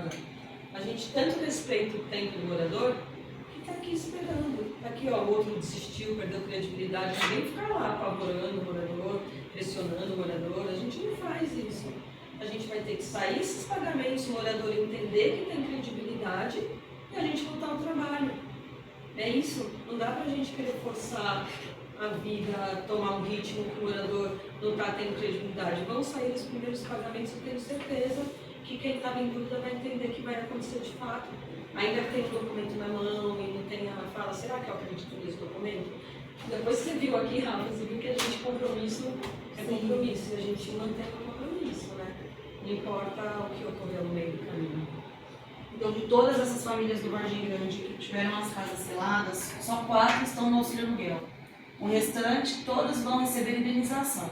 nada. A gente tanto respeita o tempo do morador que está aqui esperando. Está aqui, ó, o outro desistiu, perdeu credibilidade. Ninguém fica lá apavorando o morador, pressionando o morador. A gente não faz isso. A gente vai ter que sair esses pagamentos, o morador entender que tem credibilidade e a gente voltar ao trabalho. É isso. Não dá para a gente querer forçar a vida, tomar um ritmo que o morador não está tendo credibilidade. Vão sair os primeiros pagamentos, eu tenho certeza que quem estava em dúvida vai entender que vai acontecer de fato. Ainda tem o documento na mão e não tem a fala, será que eu acredito nesse documento? Depois você viu aqui, Rafa, você viu que a gente compromisso é compromisso e a gente mantém o compromisso, né? Não importa o que ocorreu no meio do caminho. Então, de todas essas famílias do Vargem Grande que tiveram as casas seladas, só 4 estão no auxílio aluguel. O restante, todas vão receber indenização.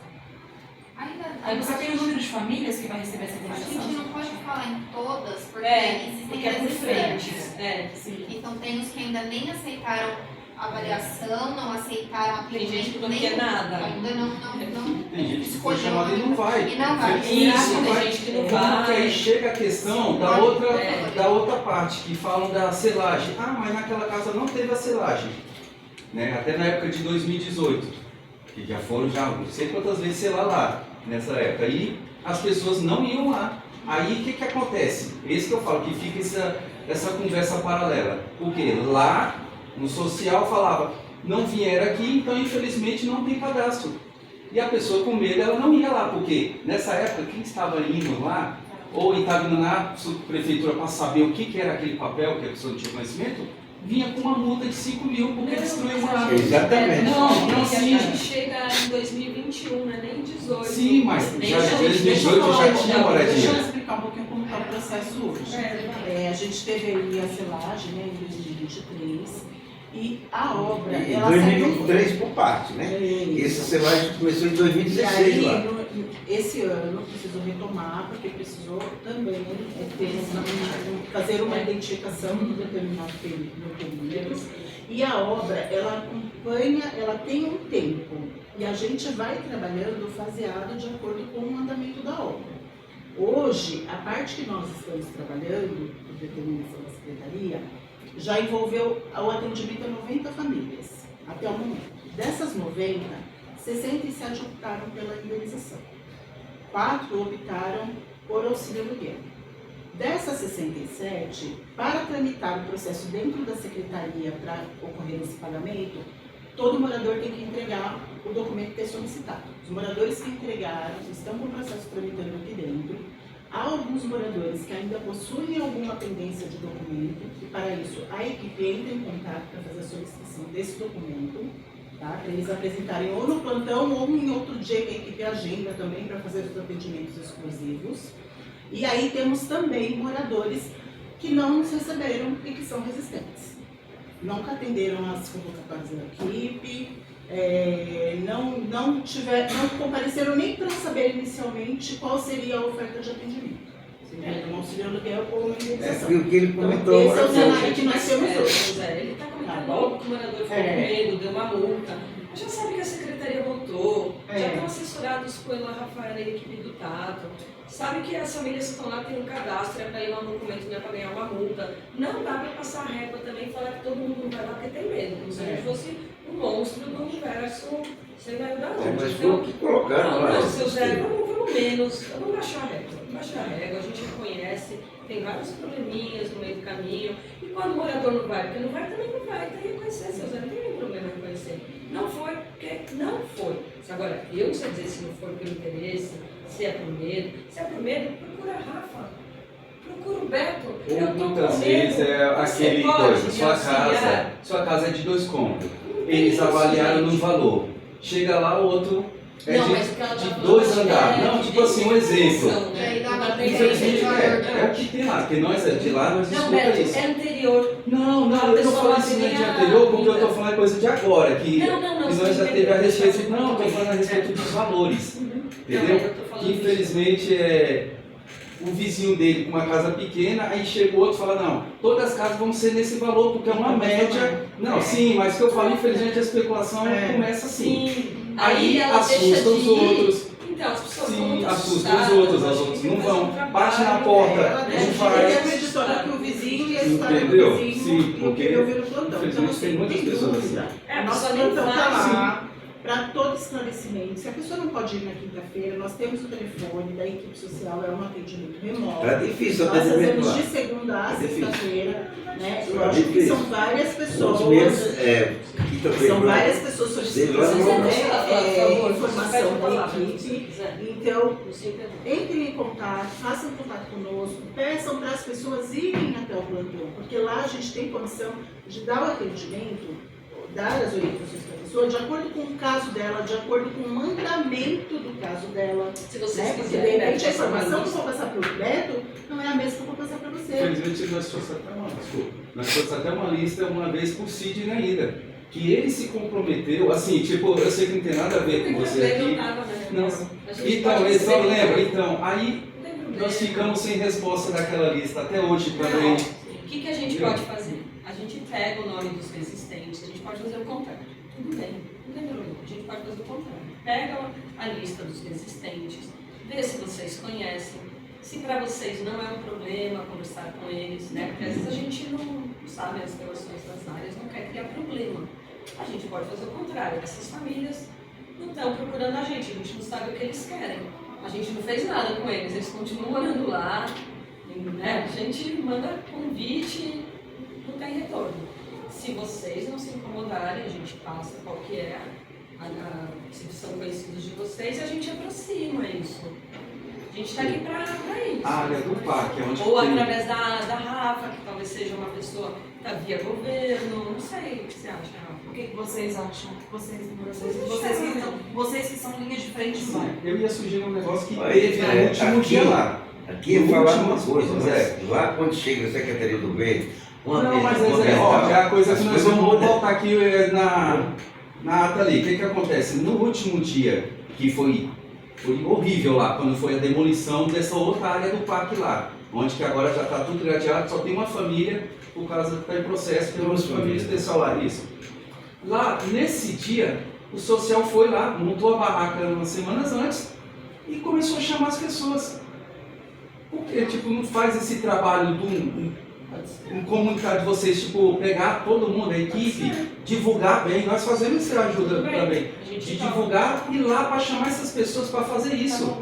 Aí você tem o número de famílias que vai receber essa A indenização? gente não pode falar em todas, porque existem porque é por frente. resistências. Sim. Então tem os que ainda nem aceitaram a avaliação, não aceitaram a Tem gente que não nem quer nada. ainda não Tem gente que foi chamada e não vai. E não vai. Isso, Não tem vai. gente que não Porque vai. aí chega a questão da outra parte, que falam da selagem. Ah, mas naquela casa não teve a selagem. Né? Até na época de 2018, que já foram não sei quantas vezes selar lá, nessa época. Aí as pessoas não iam lá. Aí o que acontece? Esse que eu falo, que fica essa conversa paralela. Porque lá no social falava, não vieram aqui, então infelizmente não tem cadastro. E a pessoa com medo, ela não ia lá, porque nessa época quem estava indo lá, ou estava indo na prefeitura para saber o que era aquele papel, que a pessoa não tinha conhecimento, vinha com uma multa de 5 mil porque destruiu o morador. Exatamente. Não, sim. A gente chega em 2021, não é nem 18. Sim, mas Nem já em 2018 2018 já tinha Deixa eu moradia. explicar um pouquinho como está o processo hoje. A gente teve aí a selagem, né, em 2023, e a obra... Em ela 2023 por parte, né? saiu- Esse selagem começou em E 2016 aí, lá. esse ano, precisou retomar, porque precisou também fazer uma identificação de determinado período. E a obra, ela acompanha, ela tem um tempo. E a gente vai trabalhando faseado de acordo com o andamento da obra. Hoje, a parte que nós estamos trabalhando, por determinação da Secretaria, já envolveu o atendimento a 90 famílias, até o momento. Dessas 90, 67 optaram pela indenização. 4 optaram por auxílio aluguel. Dessas 67, para tramitar o processo dentro da secretaria para ocorrer esse pagamento, todo morador tem que entregar o documento que é solicitado. Os moradores que entregaram estão com o processo tramitando aqui dentro. Há alguns moradores que ainda possuem alguma pendência de documento e, para isso, a equipe entra em contato para fazer a solicitação desse documento, tá? Para eles apresentarem ou no plantão ou em outro dia que a equipe agenda também para fazer os atendimentos exclusivos. E aí temos também moradores que não nos receberam e que são resistentes. Nunca atenderam as convocatórias da equipe, não compareceram nem para saber inicialmente qual seria a oferta de atendimento. Se um auxílio aluguel ou uma indenização. Foi o que ele comentou. Esse é o assim, cenário que nós temos hoje. José, ele está comentando Tá logo que o morador ficou com medo, deu uma multa. Já sabe que a secretaria voltou, já estão assessorados pela Rafaela e a equipe do Tato. Sabe que as famílias que estão lá têm um cadastro, é para ir lá um documento, não é para ganhar uma multa. Não dá para passar a régua também e falar que todo mundo não vai lá porque tem medo. Como se a gente fosse um monstro do universo sem medo da onde. Mas foi o que colocaram lá. Não, seu Zé, vamos menos, vamos baixar a régua. Vamos baixar a régua, a gente reconhece, tem vários probleminhas no meio do caminho. E quando o morador não vai, porque não vai, também não vai. Tem que reconhecer, seu Zé, não tem nenhum problema em reconhecer. Não foi, porque não foi. Agora, eu não sei dizer se não foi pelo interesse, se é por medo. Se é por medo, procura a Rafa. Procura o Beto. Ou muitas vezes é aquele coisa, sua casa é de 2 cômodos. Eles avaliaram no valor. Chega lá, o outro é Não, mas o que ela tá de falando 2 é andares. de Não, tipo assim, um exemplo. né? E aí dá uma Infelizmente diferença. é o que tem lá, porque nós é de lá, nós Não, escuta Beto, isso. é anterior. Não, A eu não pessoa falo vai isso ver de a anterior, porque eu vida. tô falando coisa de agora, que Não, nós sim, já tem teve a que respeito, deixar não, eu tô essa falando a respeito dos valores, Não, entendeu? eu tô falando Que infelizmente o vizinho dele com uma casa pequena, aí chega o outro e fala, não, todas as casas vão ser nesse valor, porque é uma média. Não, sim, mas o que eu falo, infelizmente a especulação começa assim. Sim. Aí ela deixa assusta de os ir. outros. Então, as pessoas Sim. vão outros assusta estados, os outros a gente não faz vão, um trabalho, bate na porta, Ela não deixa de faz. acreditar que o vizinho e a história Entendeu? do vizinho Sim, e o porque, que eu vi no plantão. Então, infelizmente, assim, tem muitas tem pessoas dúvida. É, a Nosso pessoa nem plantão está vai, lá para todo esclarecimento. Se a pessoa não pode ir na quinta-feira, nós temos o telefone da equipe social, é um atendimento remoto. Tá difícil o Nós atendimento fazemos lá. de segunda a É difícil. sexta-feira, né? É Lógico que difícil. são várias pessoas. Os meses, quinta-feira. São várias pessoas solicitando Sei lá, Você não, deixa ela falar, por favor, informação pede a da palavra, se equipe. quiser. Então, Não sei o que é. entrem em contato, façam contato conosco, peçam para as pessoas irem até o plantão, porque lá a gente tem condição de dar o atendimento, dar as orientações para a pessoa, de acordo com o caso dela, de acordo com o mandamento do caso dela. Se vocês Né? Porque de quiserem, repente a essa é uma informação que eu lista. vou passar para o Beto não é a mesma que eu vou passar para você. Infelizmente, nós trouxemos até uma, desculpa, nós trouxemos até uma lista uma vez por Sidney ainda, que ele se comprometeu, assim, tipo, eu sei que não tem nada a ver com você aqui. Não. Então, ele só lembra, então, aí nós ficamos sem resposta daquela lista até hoje também. O que a gente pode fazer? A gente pega o nome dos resistentes, a gente pode fazer o contrário. Tudo bem, não tem problema. A gente pode fazer o contrário. Pega a lista dos resistentes, vê se vocês conhecem. Se para vocês não é um problema conversar com eles, né? Porque às vezes a gente não sabe as relações das áreas, não quer criar problema. A gente pode fazer o contrário. Essas famílias não estão procurando a gente não sabe o que eles querem. A gente não fez nada com eles continuam morando lá, né? A gente manda convite, não tem retorno. Se vocês não se incomodarem, a gente passa qual que é se são conhecidos de vocês e a gente aproxima isso. A gente está aqui para isso. A área do parque, é onde Ou tem. através da Rafa, que talvez seja uma pessoa que está via governo, não sei o que você acha, Rafa. O que vocês acham? Vocês que são linhas de frente do Sim, bairro. eu ia sugerir um negócio que Olha, teve no último aqui- dia lá. Aqui eu No falar último, uma coisa, Zé. mas lá quando chega a Secretaria do Verde, uma Não, vez mas no é, ó, Ambiental, é a coisa que as nós coisas vamos mudam. voltar aqui na ata ali. O que acontece? No último dia, que foi horrível lá, quando foi a demolição dessa outra área do parque lá, onde que agora já está tudo gradeado, só tem uma família, por causa que está em processo, pela Duas família famílias. ter salário. Isso. Lá, nesse dia, o social foi lá, montou a barraca umas semanas antes e começou a chamar as pessoas. Por quê? Tipo, não faz esse trabalho um comunitário de vocês, tipo, pegar todo mundo, a equipe, divulgar bem. Nós fazemos essa ajuda Tudo bem. também. A gente De topa. divulgar e ir lá para chamar essas pessoas para fazer isso. Tá bom.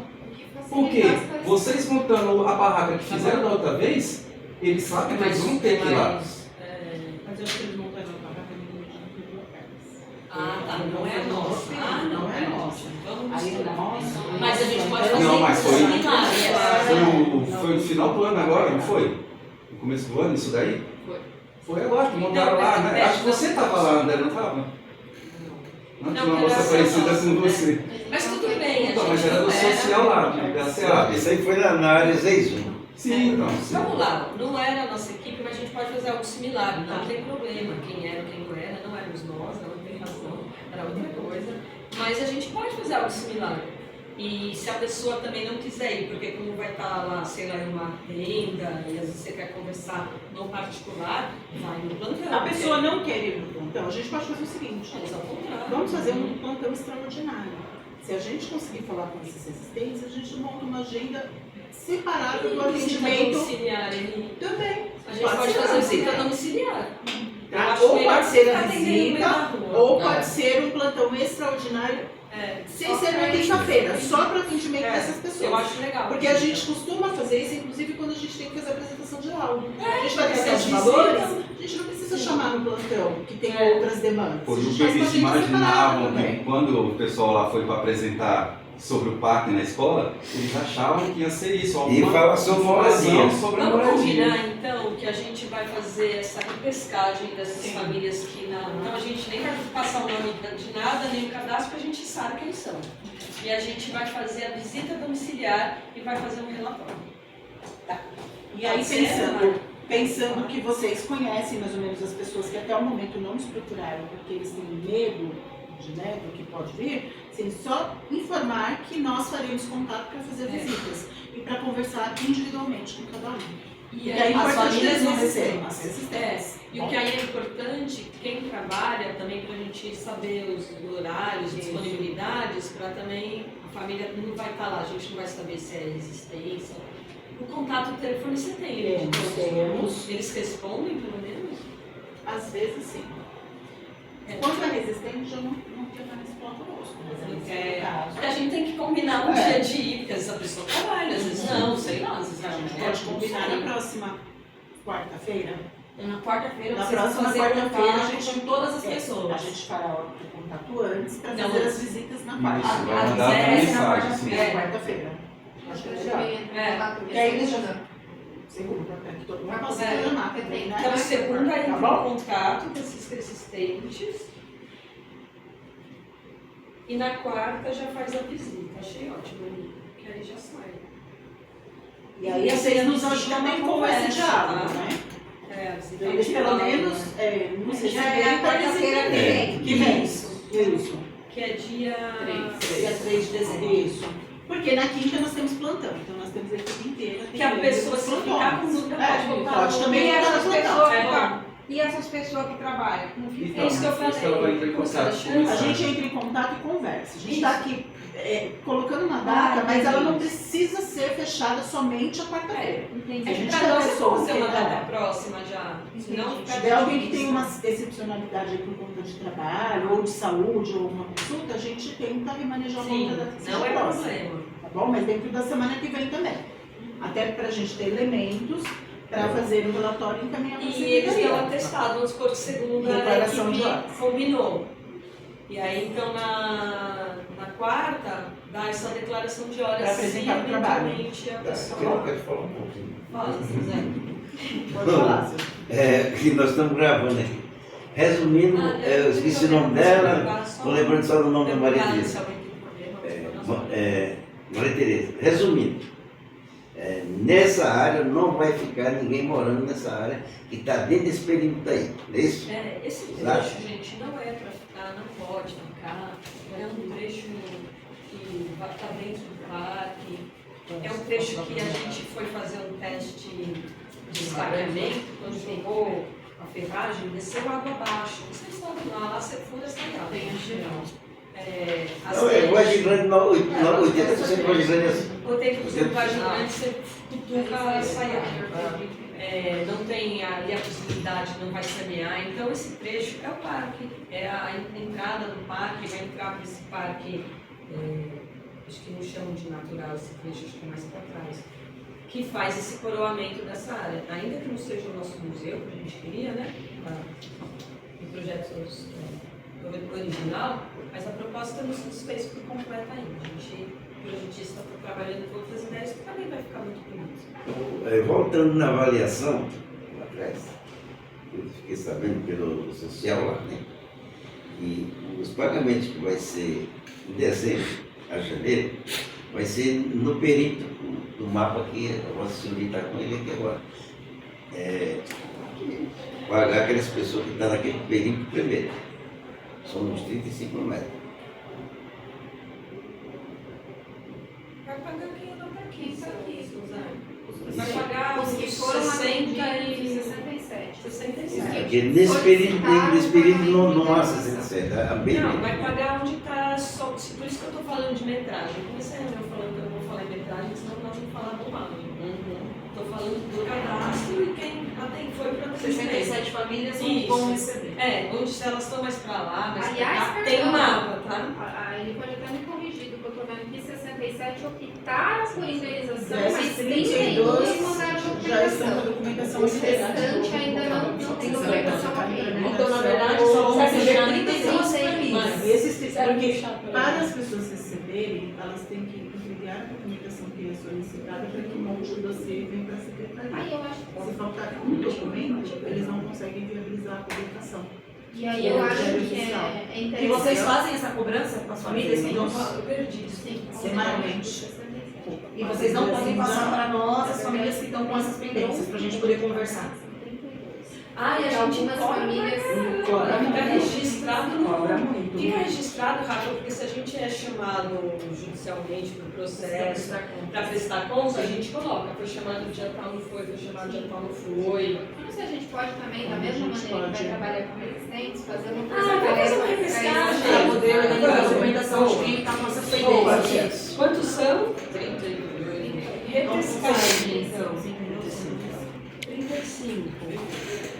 Porque Facilitar as coisas. vocês montando a barraca que fizeram da outra vez, eles sabem que eles vão ter que ir lá. Mas eu acho que eles montaram a barraca de locais. Ah, tá. Não é a nossa. Ah, Não é nossa. Vamos Aí misturar. é nossa. Mas a gente pode Não, fazer mas isso foi- similar. Foi no final do ano agora, não foi? No começo do ano, isso daí? Foi. Foi agora que montaram Não, lá, mas né? Acho que você estava lá, André, não estava? Não tinha uma porque moça era parecida nossa, com né? você. Mas tudo bem, a Então, gente mas era do não social lá, da Ah, CEAB. isso aí foi na área 61. Sim, então. Sim. Vamos lá, não era a nossa equipe, mas a gente pode fazer algo similar, não tem problema. Quem era, quem não era, não éramos nós, não tem razão, era outra coisa. Mas a gente pode fazer algo similar. E se a pessoa também não quiser ir, porque como vai estar lá, sei lá, em uma tenda, e às vezes você quer conversar no particular, vai no plantão. A pessoa não quer ir no plantão, a gente pode fazer o seguinte. Mas ao contrário. Vamos fazer um plantão extraordinário. Se a gente conseguir falar com esses resistentes, a gente monta uma agenda separada do atendimento domiciliar, ele... também. A gente pode fazer visita domiciliar. Eu Tá? acho Ou melhor pode ser ficar a atendendo no meio da visita, rua. ou pode ser um plantão extraordinário, sem ser na quinta-feira, só para atendimento dessas Eu pessoas. acho legal. Porque a gente costuma fazer isso, inclusive quando a gente tem que fazer a apresentação de laudo. A gente vai porque tratar vocês de valores, visitam. a gente não precisa chamar no plantão, que tem É. outras demandas. Foi A o gente que faz eles uma agenda separada imaginavam também. que quando o pessoal lá foi para apresentar sobre o parque na escola, eles achavam que ia ser isso. E fala sobre informação moradia. sobre a Vamos moradia. combinar então que a gente vai fazer essa repescagem dessas famílias que não. Então a gente nem vai passar o nome de nada, nem o cadastro, porque a gente sabe quem são. E a gente vai fazer a visita domiciliar e vai fazer um relatório. E aí Pode ser, pensando que vocês conhecem mais ou menos as pessoas que até o momento não nos procuraram porque eles têm medo do que pode vir, sem só informar que nós faremos contato para fazer visitas e para conversar individualmente com cada um. E E aí é as importante famílias eles não recebem. recebam as assistências. E o que aí é importante, quem trabalha também para a gente saber os horários, disponibilidades, para também a família não vai estar lá, a gente não vai saber se é existência. O contato do telefone você tem, né? Temos. Eles respondem pelo menos? Às vezes sim. Quando é resistente, eu não permaneço conosco. Porque a gente tem que combinar um dia de ir, porque essa pessoa trabalha, às vezes não, sei lá, às vezes A gente pode combinar na próxima quarta-feira. Na quarta-feira, Na vocês vão próxima fazer quarta-feira, contato com todas as A pessoas. gente fará o contato antes para Não, fazer mas- as visitas na Isso, quarta. vai mandar na uma mensagem, quarta-feira. sim. Na quarta-feira. Acho que é legal. Porque E aí eles segunda. Segunda, para que todo mundo Pra possa poder- programar porque também, tem- né? Então, segunda aí Tá entra bom? em contato com esses resistentes. E na quarta já faz a visita. Achei ótimo, Aninha, que aí já sai. E aí vocês nos ajudam com esse diálogo, tá? né? É, você Eles pelo menos nos Já é a receberem para eles quarta-feira que entenderem. vem. Que vem. Isso. que é dia Dia 3 de dezembro. Isso. Porque na quinta nós temos plantão, então nós temos a equipe inteira. que a pessoa, se ficar com dúvida, pode voltar pode no- também E voltar essas no pessoas plantão. É bom. E essas pessoas que trabalham? Como que Então, É isso que eu por isso que ela vai falei. entrar em Como contato você com chama? A isso. gente entra em contato e conversa. A gente Isso. está aqui colocando uma data, Ah, mas ela não entendi. precisa ser fechada somente a quarta-feira. Entendi. A gente Pra dá nós pessoas fazer que uma não. data próxima já. Senão Entendi. fica Se tiver alguém que difícil. tem uma excepcionalidade aí por conta de trabalho, ou de saúde, ou uma consulta, a gente tenta remanejar uma Sim, outra data que seja não é próxima. problema. Tá bom? Mas dentro da semana que vem também. Até para a gente ter elementos para fazer o relatório e encaminhar para a E eles secretaria. dão atestado, vamos supor que segunda a Declaração de equipe horas. combinou. E aí então na quarta dá essa declaração de horas Pra apresentar o trabalho. eventualmente a Eu pessoa. quero falar um pouquinho. Fala, Zé. Pode falar, Silvio. Que nós estamos gravando aqui. Resumindo, eu esqueci o nome dela, estou lembrando só do nome da Maria Tereza. Maria Tereza. Resumindo, nessa área não vai ficar ninguém morando nessa área que está dentro desse perímetro aí, não é isso? Esse Exato. trecho, gente, não é para ficar, não pode ficar. É um trecho que vai estar dentro do parque. É um trecho que a gente foi fazer um teste de escalhamento, quando jogou a ferragem, desceu água abaixo. Não sei se estava lá você fura, sai água. Não, é Vargem Grande, 80% de Vargem Grande é assim. 80% do Vargem Grande você cutuca, sai água. Não tem ali a possibilidade, não vai sanear. Então esse trecho é o parque, é a entrada do parque, vai entrar para esse parque, acho que não chamam de natural esse trecho, acho que é mais para trás, que faz esse coroamento dessa área. Ainda que não seja o nosso museu, que a gente queria, né? O projeto original, mas a proposta não se desfez por completo ainda. A gente, o projetista está trabalhando com outras ideias que também vai ficar muito bonito. Voltando na avaliação, lá atrás, eu fiquei sabendo pelo social lá, né? E os pagamentos que vai ser em dezembro a janeiro, vai ser no perímetro do mapa que a Vossa Senhoria está com ele aqui agora. Pagar aquelas pessoas que estão naquele perímetro primeiro. São uns 35 metros. Vai pagar quem não está aqui, Os Vai pagar Os que uns foram 60 atendidos, e 67. 67. Porque nesse período não há 67. Não, vai pagar onde está só. Por isso que eu estou falando de metragem. Comecei a reunião falando que eu não vou falar em metragem, senão nós vamos falar bobagem. Estou falando do cadastro e quem foi para 67 famílias Isso. vão receber. onde elas estão mais para lá, mas Aliás, pra cá, tem um perdão. mapa, tá? Ele pode até me corrigir, porque eu estou vendo que 67 optaram por indenização, Dessas mas 32 32 mandaram já estão com a documentação. documentação O esperada. restante ainda não tem documentação ok, né? Então, na verdade, só vão Certo, fechar já 32 sei. famílias. Porque para as pessoas receberem, elas têm que enviar a documentação que é solicitada para que monte o dossiê e venha para a secretaria. Aí eu acho Se faltar um documento, eles não conseguem viabilizar a publicação. E aí eu acho que é E interessante. vocês fazem essa cobrança com as famílias? Sim. Então, Eu perdi. Sim, Semanalmente. e vocês não podem passar para nós as famílias que estão com essas pendências, para a gente poder conversar. Ah, e a gente Algumas cobra famílias- pra ficar registrado no Cobra muito. Fica registrado, Rafa, porque se a gente é chamado judicialmente para o processo, para prestar conta, a gente coloca, foi chamado dia tal, não foi dia tal, não foi. Não sei, a gente pode também, da mesma maneira que vai trabalhar com resistentes, fazer uma Vamos fazer uma repescagem. Para poder organizar a documentação de quem está com essa pendência. Quantos são? 32. Repescagem, então. 35.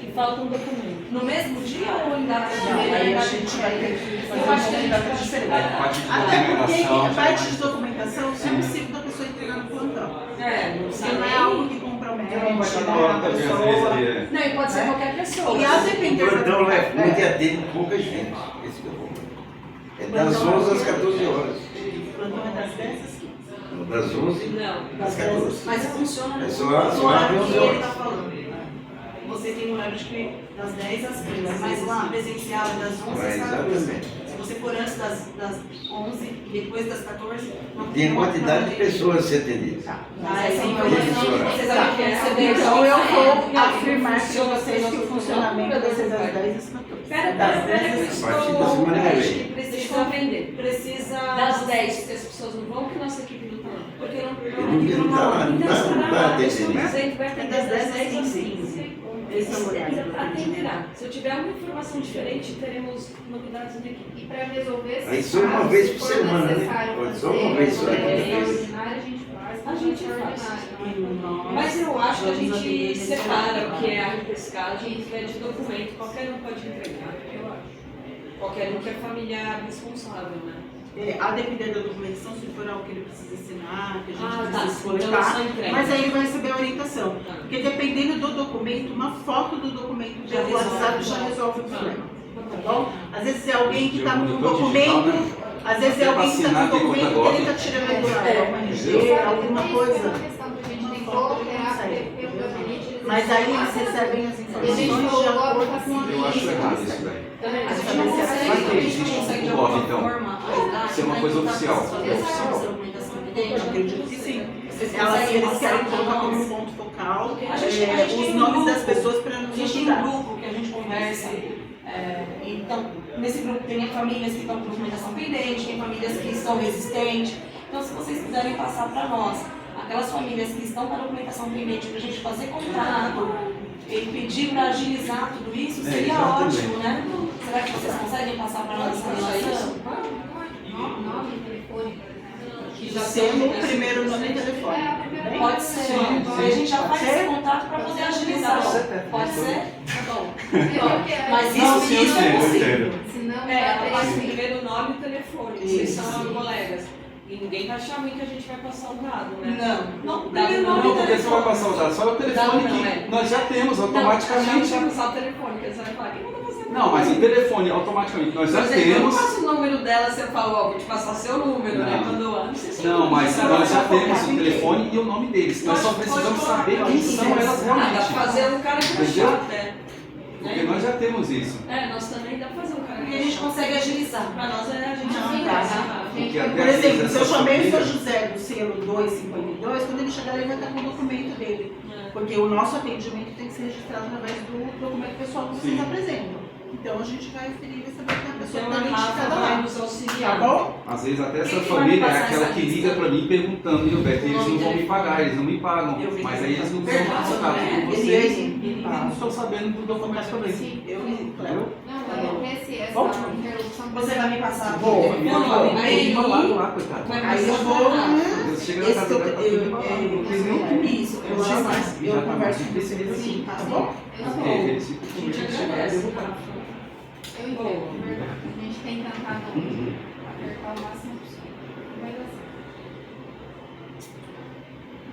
E falta um documento. No mesmo dia ou em data de aula? Aí a gente vai ter que fazer Eu acho que a gente data pode diferente. A parte de Até porque documentação. a parte de documentação só é possível da pessoa entregar no plantão. Não Porque não é algo que compromete Não, mas né, agora a também, às pessoa. vezes, Não, e pode ser É. qualquer pessoa. E a O depender plantão lá é muito e é, atende pouca gente. Esse que é o problema. É das 11 às 14 horas. o plantão é das 10 às 15. Das 11 Não. às 14. Mas funciona É no só horário abre que 11 ele horas. está falando. Você tem um horário de das 10 às 15, mas lá presencial é das 11 às 14. Exatamente. Se você for antes das 11 e depois das 14, não Tem quantidade de pessoas a ser atendidas. Tá. Ah, essa Isso, informação horário. vocês Tá. sabem que receber. Então eu vou Não, afirmar para funciona vocês que o assim, funcionamento vai ser das vai. 10 às 14. Pera, Das pera, 10 que eu às A partir da semana que estou... vem. Precisa aprender. Precisa. Das 10, porque as pessoas não vão, porque nossa equipe não está lá. Porque não. Ele não está lá, não Então, está estará lá, eu estou atendendo. dizendo que vai atender Das das 10 10 às 15. 15. Esse é o horário. Atenderá. Se eu tiver alguma informação diferente, teremos novidades na equipe. E para resolver esses Aí só uma casos, vez se por for semana, né? necessário Pode fazer só uma vez só. uma extraordinária, a gente faz. A gente faz. Mas eu acho que a gente separa o que é a repescagem e o que é de documento. Qualquer um pode entregar, eu acho. Qualquer um que é familiar responsável, né? A depender da documentação, se for algo que ele precisa assinar, que a gente tá. precisa Então eu coletar, só entrego. mas aí ele vai receber a orientação. Tá. Porque dependendo do documento, uma foto do documento Já pelo WhatsApp resolve. já resolve o Tá. problema. Tá bom? Às vezes é alguém que está com um Digital, documento, né? às vezes é Até alguém que está vacinar com um tem conta documento que ele Gov. está tirando do É. uma RG, alguma coisa. Isso é uma questão que a gente tem que cooperar pelo gabinete. Mas aí eles recebem as E a gente informações falou de logo acordo assim, com a Eu acho errado isso daí. A gente Vai não ter consegue, que a gente existe não consegue de um blog, alguma então. forma ajudar. Isso é uma coisa oficial. Eu acredito que sim. Vocês Elas, conseguem eles passar querem para colocar como nós? ponto focal A gente tem os um nomes grupo. das pessoas para A nos gente tem um ajudar. grupo que a gente conversa. Então, nesse grupo tem famílias que estão com documentação pendente, tem famílias que estão resistentes. Então, se vocês quiserem passar para nós, aquelas famílias que estão com a documentação pendente, para a gente fazer contato e pedir para agilizar tudo isso, seria exatamente. ótimo, né? Será que vocês conseguem passar para nós essa relação? Nome, telefone, por exemplo. Sendo o primeiro nome e telefone. Pode ser. Sim, Aí a gente já pode faz ser? esse contato para poder agilizar. Pode ser? Tá bom. Mas Não, isso, sim, eu isso é entendo, eu possível. entendo. Senão, Ela passa o vai primeiro nome e o telefone, vocês Isso. são colegas. E ninguém vai achar ruim que a gente vai passar o dado, né? Não, Dado primeiro não, nome Não, porque você vai passar o dado, só o telefone Não, não, que é. nós já temos Não, a automaticamente. gente vai passar o telefone, porque você vai falar, quem manda passar o Não, mas o telefone automaticamente nós já Por exemplo, eu não temos. passo o número dela se eu falo, ó, vou te passar seu número, né? Não. Quando eu ando, você Não, mas sabe. nós já temos focar o em telefone e o nome deles. Nós só precisamos saber quem são elas Ah, dá pra realmente. fazer um cara que Entendeu? até. Porque nós já temos isso. Nós também dá pra fazer um cara Porque a gente consegue agilizar. Pra nós a gente Não, não tá. dá. Porque Por até às vezes exemplo, se eu essa chamei o seu família- José do selo 252, quando ele chegar ele vai estar com o documento dele. Porque o nosso atendimento tem que ser registrado através do documento pessoal que vocês Sim. apresentam. Então a gente vai aferir e saber que a pessoa Então está a Rafa identificada vai lá. nos Tá auxiliar. bom? Às vezes até essa Quem que vai família é passar aquela essa que lista? liga pra mim perguntando, Gilberto, eles Nome não vão dele. me pagar, eles não me pagam. Eu vi Mas que aí ele eles não tá estão em perguntando, contato né? com Ele vocês ele e não estão sabendo do documento também. Eu vi, claro. Não, essa Bom, interrupção. Você vai me passar Vou. o nome, Aí e-mail, lá, lá, coitado. Aí eu vou. Eles chegam na Esse casa que dela, eu tá tudo não tem nem Isso, eu converso com você assim, tá bom? porque eles ficam com medo de chegar e derrubar. Eu entendo, de verdade. A gente tem que tentar não apertar o máximo possível. Vai dar certo.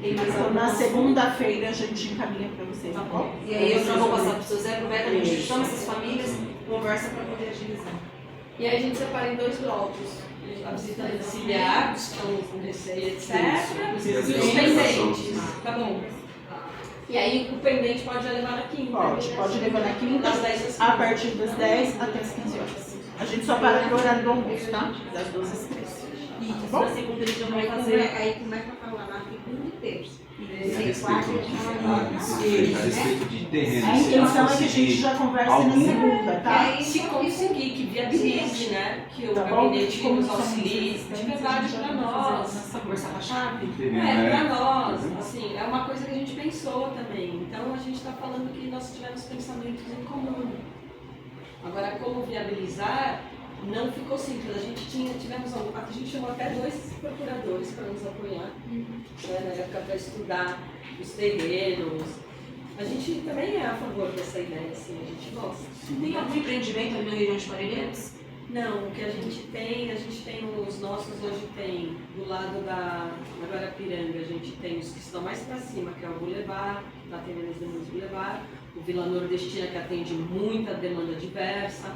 Tem mais Então, alguma na coisa? segunda-feira a gente encaminha para vocês, tá bom? E aí eu já vou passar para o seu Zé, aproveita, a gente chama essas famílias, conversa para poder agilizar. E aí a gente separa em 2 blocos. A visita domiciliar, os que estão com receio, etc. E os pendentes. Tá bom. E aí o pendente pode já levar na quinta. Pode levar na quinta, Das 10 às 15. a partir das 10 até as 15 horas. A gente só para pro horário do almoço, tá? Das 12 às 13. Isso, Bom? na segunda eles já vão Aí fazer. começa a falar na segunda e terça. a respeito a respeito de terreno. A se intenção é que a conseguir gente já converse na algum- segunda, tá? Se conseguir que viabilize, né? Que o Tá bom? gabinete Como nos são auxilie, vocês? de verdade, para nós. Pra conversar com a chave? terreno, É, né? para nós, assim, é uma coisa que a gente pensou também. Então a gente está falando que nós tivemos pensamentos em comum. Agora, como viabilizar, não ficou simples. A gente chamou até 2 procuradores para nos apoiar, né, na época, para estudar os terrenos. A gente também é a favor dessa ideia, assim, a gente gosta. Tem algum empreendimento ali na região de Parelheiros? Não, o que a gente tem os nossos hoje tem do lado da Guarapiranga, a gente tem os que estão mais para cima, que é o Boulevard, que está atendendo as demandas do Boulevard, o Vila Nordestina, que atende muita demanda diversa,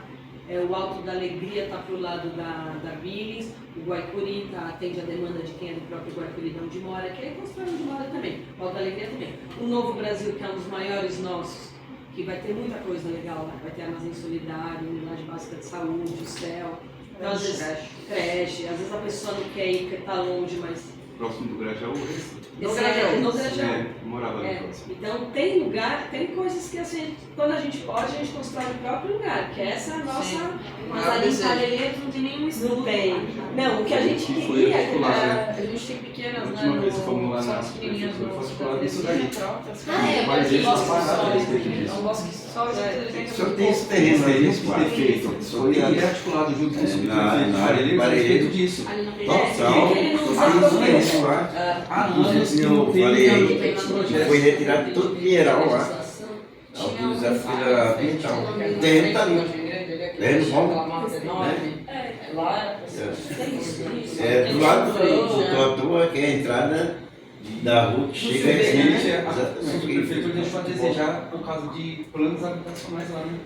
o Alto da Alegria está para o lado da Billings, o Guaicuri atende a demanda de quem é do próprio Guaicuri, de onde mora, que é constrói onde mora também, o Alto da Alegria também. O Novo Brasil, que é um dos maiores nossos, que vai ter muita coisa legal lá, vai ter armazém solidário, unidade básica de saúde, o céu, então, às vezes, creche, às vezes a pessoa não quer ir porque está longe, mas... Próximo do Grajaú, esse? No Grajaú. É, eu morava ali próximo. Então tem lugar, tem coisas que assim, quando a gente pode, a gente constrói o próprio lugar, que essa é a nossa... Mas ali em Parelheiros não tem nenhum estudo. Não tem. Não, o que a gente Foi queria, articulado, né? a gente tem A pequenas, né, última vez que fomos lá só na as pequenininhas prefeitura, no foi falado isso daí. mas Mas eles bosque não pararam a sólido, respeito disso. é um bosque sólido, Só tem esse terreno Nós aí, teríamos esse que ter quarto. feito, foi articulado junto com o subprefeito na de Parelheiros a respeito disso. Ali na Total, que ele não só usa tem problema. esse quarto. Há anos Inclusive, que não eu tem falei aí, esse projeto. foi retirado todo o dinheiral lá. A autorização da ambiental. O terreno tá ali. Terreno bom. É do lado do Totua, que é a entrada da rua que chega a Infelizmente, esse. a subprefeitura deixou a desejar por causa de planos habitacionais lá, né?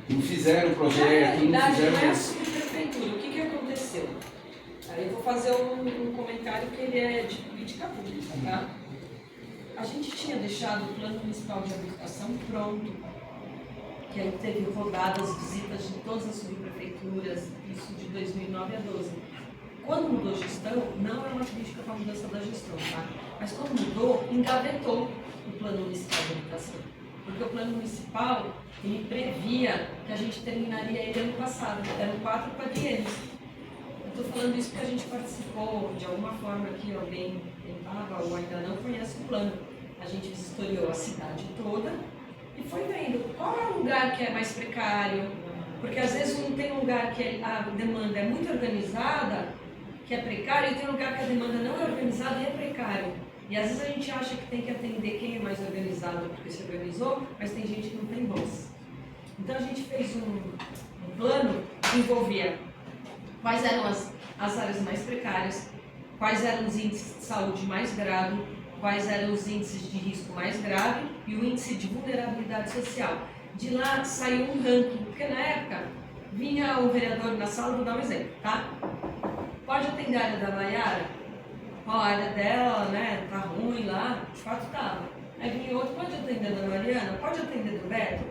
Não fizeram o Na projeto, não realidade, não é a fizeram... subprefeitura. O que aconteceu? Aí eu vou fazer um comentário que ele é de política pública, tá? A gente tinha deixado o Plano Municipal de Habitação pronto, que aí teve rodadas, visitas de todas as subprefeituras, isso de 2009 a 12. Quando mudou a gestão, não é uma crítica para a mudança da gestão, tá? Mas quando mudou, engavetou o Plano Municipal de Habitação. Porque o Plano Municipal, ele previa que a gente terminaria ele ano passado, eram 4 quadriênios. Eu estou falando isso porque a gente participou, de alguma forma, que alguém tentava ou ainda não conhece o plano. A gente vistoriou a cidade toda e foi vendo qual é o lugar que é mais precário, porque às vezes tem um lugar que a demanda é muito organizada, que é precário, e tem um lugar que a demanda não é organizada e é precário. E às vezes a gente acha que tem que atender quem é mais organizado porque se organizou, mas tem gente que não tem voz. Então a gente fez um plano que envolvia quais eram as áreas mais precárias, quais eram os índices de saúde mais grave, quais eram os índices de risco mais grave e o índice de vulnerabilidade social. De lá saiu um ranking, porque na época vinha o vereador na sala, vou dar um exemplo, tá? Pode atender a área da Maiara? Qual a área dela, né? Tá ruim lá? De fato tava. Aí vinha outro, pode atender a da Mariana? Pode atender do Beto?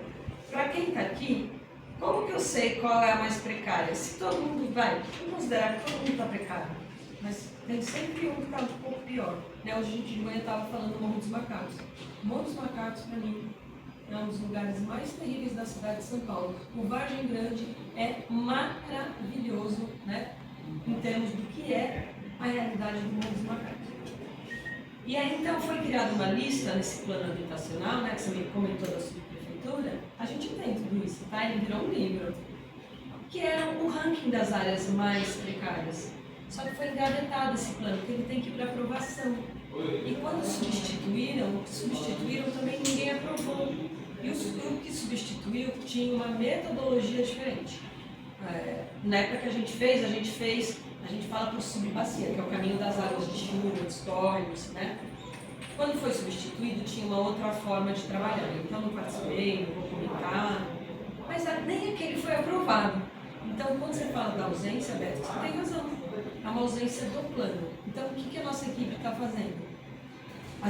Para quem tá aqui, como que eu sei qual é a mais precária? Se todo mundo vai, vamos considerar que todo mundo está precário, mas tem sempre um que está um pouco pior. Né? Hoje a gente de manhã estava falando do Morro dos Macacos. O Morro dos Macacos, para mim, é um dos lugares mais terríveis da cidade de São Paulo. O Vargem Grande é maravilhoso, né? Em termos do que é a realidade do Morro dos Macacos. E aí então foi criada uma lista nesse plano habitacional, né, que você me comentou da subprefeitura. A gente tem tudo isso, tá? Ele virou um livro, que é o ranking das áreas mais precárias. Só que foi engavetado esse plano, porque ele tem que ir para aprovação. E quando substituíram também ninguém aprovou. E o que substituiu tinha uma metodologia diferente. Na época que a gente fala por subbacia, que é o caminho das águas de chuva, dos córregos, né? Quando foi substituído, tinha uma outra forma de trabalhar. Então, não participei, não vou comentar, mas nem aquele foi aprovado. Então, quando você fala da ausência, Beto, você tem razão. É uma ausência do plano. Então, o que a nossa equipe está fazendo? A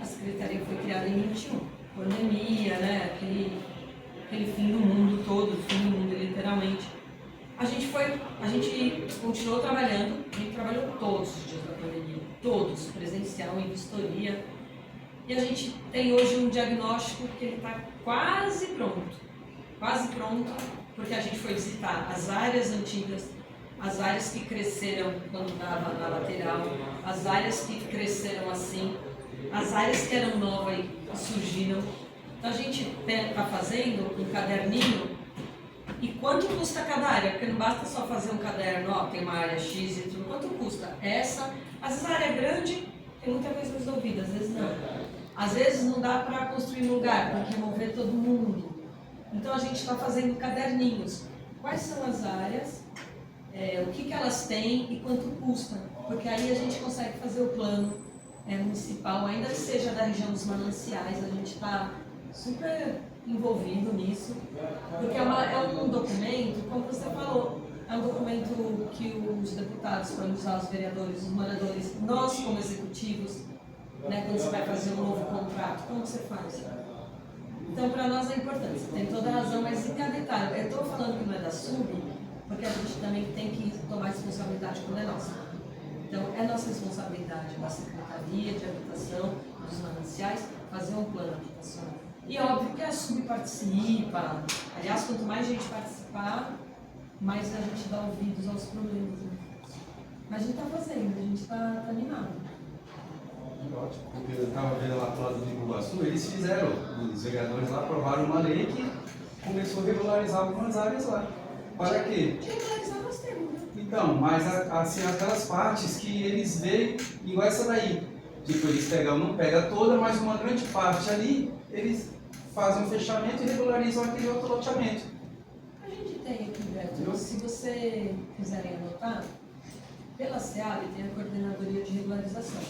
Secretaria foi criada em 21. Pandemia, né? Aquele fim do mundo todo, fim do mundo literalmente. A gente continuou trabalhando, a gente trabalhou todos os dias da pandemia, todos, presencial, em vistoria. E a gente tem hoje um diagnóstico que ele está quase pronto, porque a gente foi visitar as áreas antigas, as áreas que cresceram quando estava na lateral, as áreas que cresceram assim, as áreas que eram novas e surgiram. Então a gente está fazendo um caderninho. E quanto custa cada área? Porque não basta só fazer um caderno, ó, tem uma área X e tudo. Quanto custa? Essa, às vezes a área é grande, tem muita coisa resolvida, às vezes não. Às vezes não dá para construir um lugar, tem que remover todo mundo. Então a gente está fazendo caderninhos. Quais são as áreas, o que elas têm e quanto custa? Porque aí a gente consegue fazer o plano municipal, ainda que seja da região dos mananciais, a gente está super envolvido nisso, porque é um documento, como você falou, é um documento que os deputados podem usar, os vereadores, os moradores, nós como executivos, né, quando você vai fazer um novo contrato, como você faz? Então, para nós é importante, você tem toda a razão, mas em cada detalhe, eu estou falando que não é da SUB, porque a gente também tem que tomar responsabilidade quando é nossa. Então, é nossa responsabilidade da Secretaria de Habitação, dos mananciais, fazer um plano habitacional. E é óbvio que a SUB participa, aliás, quanto mais gente participar, mais a gente dá ouvidos aos problemas. Né? Mas a gente está fazendo, a gente está animado. Ótimo, porque eu estava vendo lá pro lado do Iguaçu, eles fizeram, os vereadores lá aprovaram uma lei que começou a regularizar algumas áreas lá. Para quê? Regularizar nós temos, né? Então, mas assim, aquelas partes que eles veem, igual essa daí. Tipo, eles pegam, não pega toda, mas uma grande parte ali, eles fazem um fechamento e regularizam aquele outro loteamento. A gente tem aqui, Beto, se você quiserem anotar, pela SEAB tem a Coordenadoria de Regularização.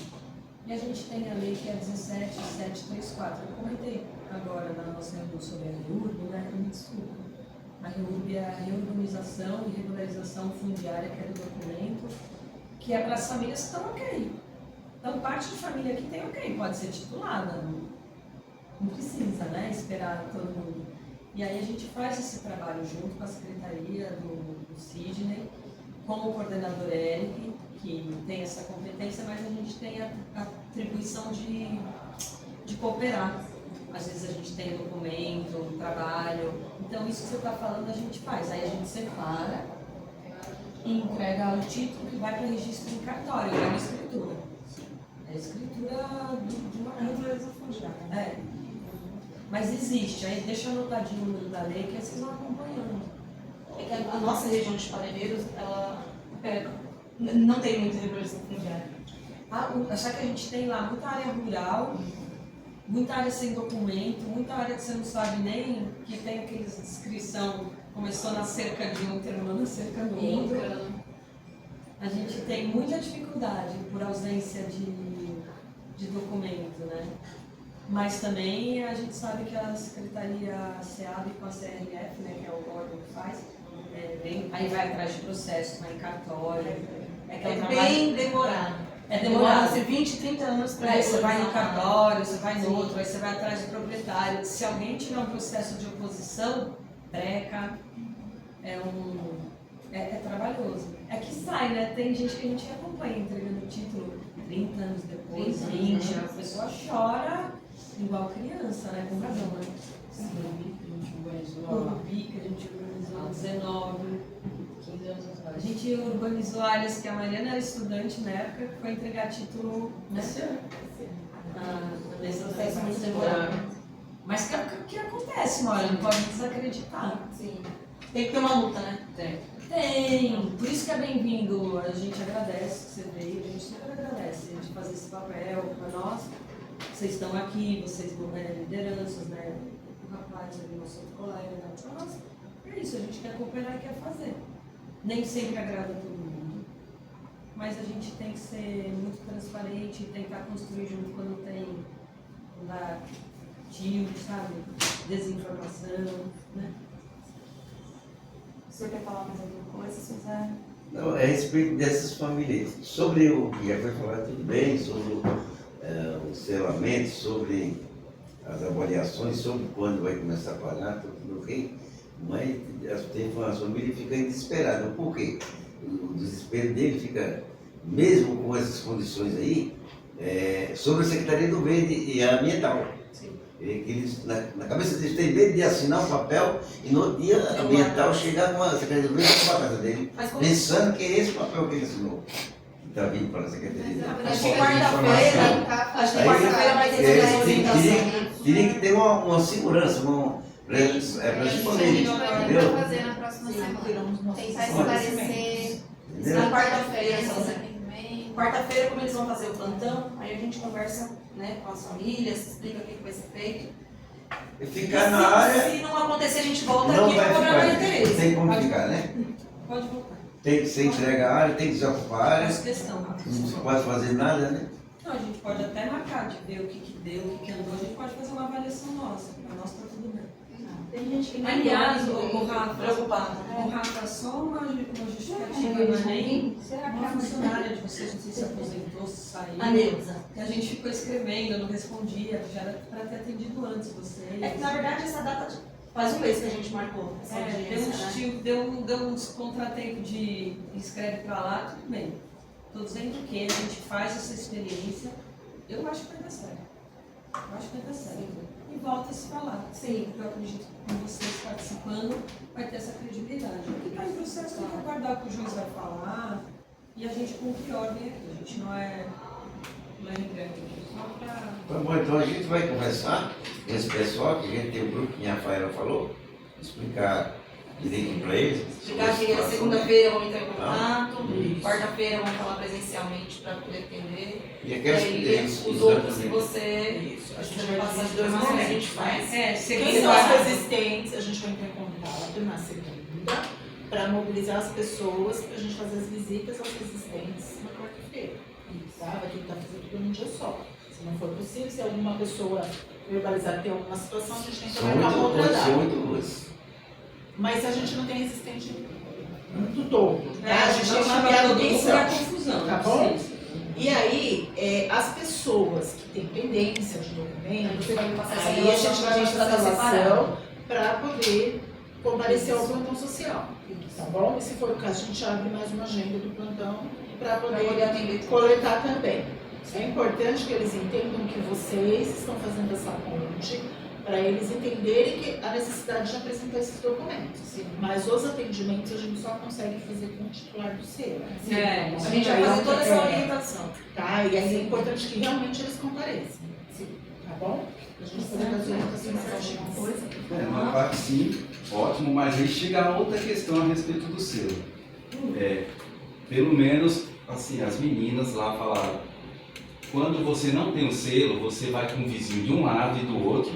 E a gente tem a lei que é 17734. Eu comentei agora na nossa reunião sobre a REURB, né? Me desculpa. A REURB é a Reurbanização e Regularização Fundiária, que é do documento, que é para as famílias que estão ok. Então, parte de família aqui tem ok, pode ser titulada, não precisa, né, esperar todo mundo. E aí a gente faz esse trabalho junto com a Secretaria do Sidney, com o coordenador Eric, que tem essa competência, mas a gente tem a atribuição de cooperar. Às vezes a gente tem documento, trabalho, então isso que você está falando a gente faz. Aí a gente separa e entrega o título que vai para registro em cartório, é uma escritura. É a escritura de uma regularização fundiária. Mas existe, aí deixa anotadinho o número da lei que aí vocês vão acompanhando. É que a nossa região de Parelheiros, ela não tem muita regularização fundiária. Só que a gente tem lá muita área rural, muita área sem documento, muita área que você não sabe nem que tem aqueles descrição, começou na cerca de um, terminou na cerca do outro. A gente tem muita dificuldade por ausência de documento, né? Mas também a gente sabe que a Secretaria SEAB com a CRF, né, que é o órgão que faz, aí vai atrás de processo, vai em cartório. Bem demorado. É demorado. Demora 20, 30 anos para Aí você vai no cartório, você vai no outro, aí você vai atrás do proprietário. Se alguém tiver um processo de oposição, breca, é trabalhoso. É que sai, né? Tem gente que a gente acompanha entregando o título 30 anos depois, 20, a pessoa chora igual criança, né? Com razão, né? Urbi, que a gente urbanizou 19, 15 anos atrás. A gente urbanizou áreas que a Mariana era estudante na época, que foi entregar título nesse ano. Nesse processo muito demorado. Mas que acontece, uma hora, não pode desacreditar. Sim. Tem que ter uma luta, né? Tem. Por isso que é bem-vindo. A gente agradece que você veio, a gente super agradece de fazer esse papel para nós. Vocês estão aqui, vocês lideranças, né? O rapaz ali, nosso outro colega, né? Para nós, é isso, a gente quer cooperar e quer fazer. Nem sempre agrada todo mundo, mas a gente tem que ser muito transparente e tentar construir junto quando tem tilt, sabe? Desinformação, né? O senhor quer falar mais alguma coisa, se quiser? Não, a respeito dessas famílias. Sobre o que já foi falado tudo bem, sobre o selamento, sobre as avaliações, sobre quando vai começar a pagar, tudo ok, mas as famílias ficam desesperadas. Por quê? O desespero dele fica, mesmo com essas condições aí, sobre a Secretaria do Verde e Ambiental. Sim. Que eles, na cabeça deles tem medo de assinar um papel e no dia ambiental chegar com a Secretaria do Verde para a casa dele, Mas como pensando que é esse papel que ele assinou. Está vindo para a Secretaria. Acho que quarta-feira, acho que quarta-feira vai ter essa orientação. Teria que ter uma segurança, para A responder, gente vai entendeu? tentar fazer na próxima Sim, semana. tiramos nossos Tentar esclarecimentos. esclarecer. Entendeu? Na quarta-feira, também. quarta-feira, como eles vão fazer o plantão, aí a gente conversa, né, com as famílias, explica o que vai ser feito. E ficar na área, Se não acontecer, a gente volta não aqui para vai cobrar ficar. o interesse. Tem como ficar, né? Pode voltar. Tem que ser entregue à área, tem que desocupar a área, Essa questão. não se pode fazer nada, né? Não, a gente pode até marcar de ver o que deu, o que andou, a gente pode fazer uma avaliação nossa. Para nós está tudo bem. Tem gente que Aliás, o Rafa, preocupado. o Rafa, só uma justificativa, não é nem uma funcionária de vocês, não sei se aposentou, se saiu. A Neuza. Que a gente ficou escrevendo, eu não respondia, já era para ter atendido antes vocês. É que na verdade essa data faz um mês que a gente marcou essa É, audiência, né? deu uns contratempos de escreve para lá, tudo bem. Estou dizendo que a gente faz essa experiência, eu acho que vai dar certo. Eu acho que vai dar certo. E volta a se falar. Sim, porque eu acredito que com vocês participando vai ter essa credibilidade. O que está em processo tem que aguardar o que o juiz vai falar e a gente cumpre ordem aqui. A gente não é regrante aqui, só para. Tá bom, então a gente vai conversar com esse pessoal, que a gente tem um grupo que a Rafaela falou, explicar direito para eles. Chegar aqui na segunda-feira, vamos entrar em contato, quarta-feira vamos falar presencialmente para poder atender. E E aquelas aí, os outros que você Isso, a gente vai vai passar de fazer 2 dois meses, a momentos. gente faz. É, Quem segunda. são as resistentes, a gente vai entrar em contato na segunda para mobilizar as pessoas para a gente fazer as visitas aos resistentes na quarta-feira. Tá? Vai tentar fazer tudo num dia só. Se não for possível, se alguma pessoa verbalizar que tem alguma situação, a gente tem que São marcar uma outra pode ser data. 8 ruas. Mas a gente não tem resistente do todo. É, Tá? A gente tem uma chama todo mundo atenção. pra confusão. Tá não bom? precisa. E aí, as pessoas que têm pendência de documentos, Você vai me passar essa aí a relação gente pra vai gente fazer tratar essa separado. relação para poder comparecer ao plantão social. Tá bom? E se for o caso, a gente abre mais uma agenda do plantão para Pra poder atender poder coletar também. É importante que eles entendam que vocês estão fazendo essa ponte para eles entenderem que a necessidade de apresentar esses documentos. Sim. Mas os atendimentos a gente só consegue fazer com o titular do SEA. É, A gente vai fazer toda essa orientação. Tá? E aí é importante que realmente eles compareçam. Sim. Tá bom? A gente fazer as orientações certinhas. Uma parte sim, ótimo, mas aí chega a outra questão a respeito do selo. Pelo menos, assim, as meninas lá falaram, quando você não tem o selo, você vai com o vizinho de um lado e do outro,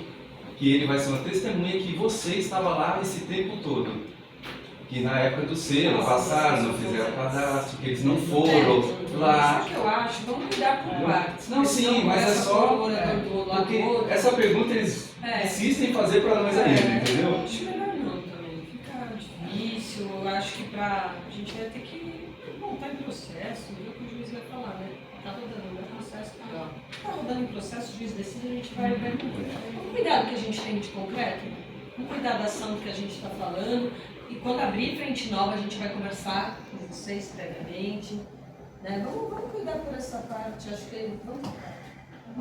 que ele vai ser uma testemunha que você estava lá esse tempo todo. Que na época do selo, passaram, não fizeram cadastro, que eles não foram lá. Sabe o que eu acho? Vamos cuidar por partes. Não, sim, mas é só porque essa pergunta eles insistem em fazer para nós ainda, entendeu? Não acho melhor não também. Fica difícil. Eu acho que a gente vai ter que montar em processo, ver o que o juiz vai falar, né? Tá rodando, é processo, tá rodando em processo, o juiz decide, a gente vai ver. Vamos cuidar do que a gente tem de concreto, vamos cuidar da ação que a gente está falando. E quando abrir frente nova, a gente vai conversar com vocês previamente. Né? Vamos cuidar por essa parte. Acho que vamos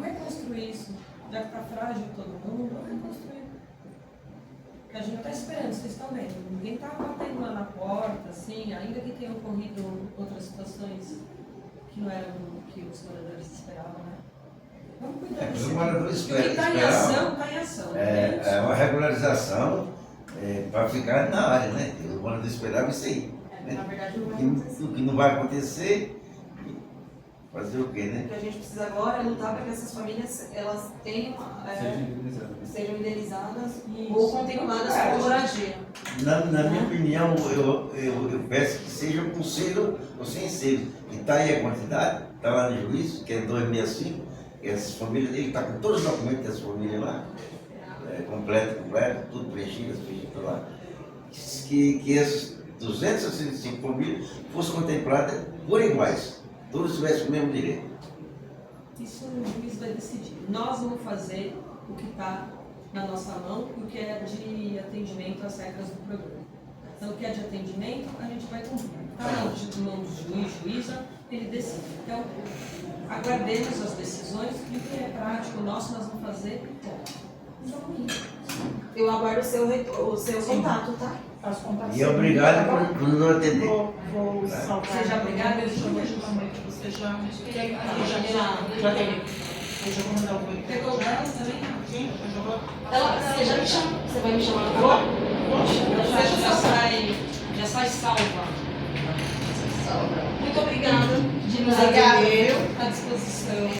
reconstruir isso. Já que está frágil todo mundo, vamos reconstruir. A gente está esperando, vocês estão vendo. Ninguém está batendo lá na porta, assim, ainda que tenham ocorrido outras situações que não eram o que os moradores esperavam, né? Vamos cuidar Os disso. moradores O que está em ação, está em ação. É uma regularização para ficar na área, né? Os moradores esperavam isso aí. Na verdade, não vai O acontecer. que não vai acontecer, fazer o quê, O né? que a gente precisa agora é lutar para que essas famílias elas tenham, sejam indenizadas ou continuadas com moradia. Na minha opinião, eu peço que seja com selo ou sem selo. E está aí a quantidade, está lá no juízo, que é 265, e essas famílias, ele está com todos os documentos dessas famílias lá, completo, tudo preenchido, tudo lá. Que essas 265 famílias fossem contempladas por iguais, todos tivessem o mesmo direito. Isso o juiz vai decidir. Nós vamos fazer o que está na nossa mão e o que é de atendimento às regras do programa. Então, o que é de atendimento, a gente vai cumprir. Está na mão do juiz, juíza, ele decide. Então, aguardemos as decisões, o que é prático, o nosso nós vamos fazer. Eu aguardo o seu contato, tá? As contatos. E obrigado por não atender. Vou salvar. Seja obrigada, eu Deixa eu ver juro. também que você já Já tem. Eu já vou mandar o meu. Pegou dela também? Sim, eu já vou. Você já me chama? Você vai me chamar Vou. agora? Já sai salva. Muito obrigada de nos Obrigada, atender. viu? À disposição.